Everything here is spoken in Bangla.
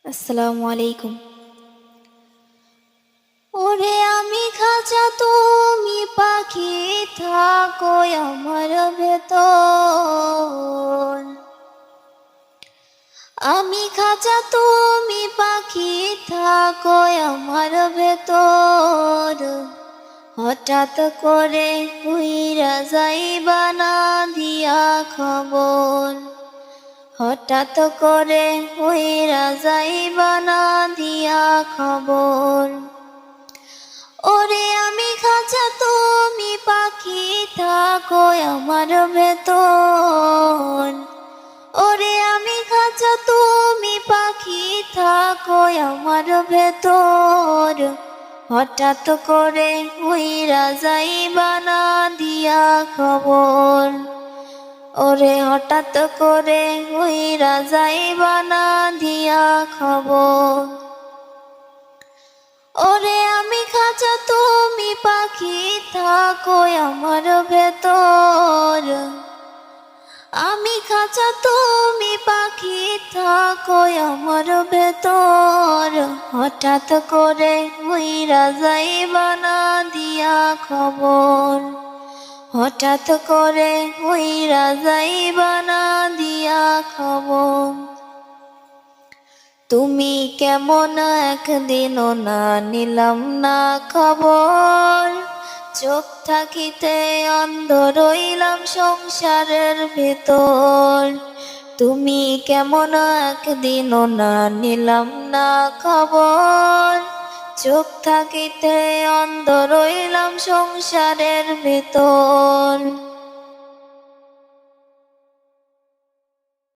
আসসালামু আলাইকুম। ওরে আমি খাঁচা তুমি পাখি থাকো আমার ভেতর। আমি খাঁচা তুমি পাখি থাকো আমার ভেতর। হঠাৎ করে উইরা যাইবা না দিয়া খবর। হঠাৎ করে উইরা যাইবা না দিয়া খবর। ওরে আমি খাঁচা তুমি পাখি থাকো আমার ভেতর। ওরে আমি খাঁচা তুমি পাখি থাকো আমার ভেতর। হঠাৎ করে উইরা যাইবা না দিয়া খবর। ওরে হঠাৎ করে উইরা যাইবা না দিয়া খবর। ওরে আমি খাঁচা তুমি পাখি থাকো আমার ভেতর। আমি খাঁচা তুমি পাখি থাকো আমার ভেতর। হঠাৎ করে উইরা যাইবা না দিয়া খবর। হঠাৎ করে উইরা যাইবা না দিয়া খবর। তুমি কেমন একদিনও না নিলাম না খবর। চোখ থাকিতে অন্ধ রইলাম সংসারের ভেতর। তুমি কেমন একদিনও না নিলাম না খবর। চোখ থাকিতে অন্ধ রইলাম সংসারের ভেতর।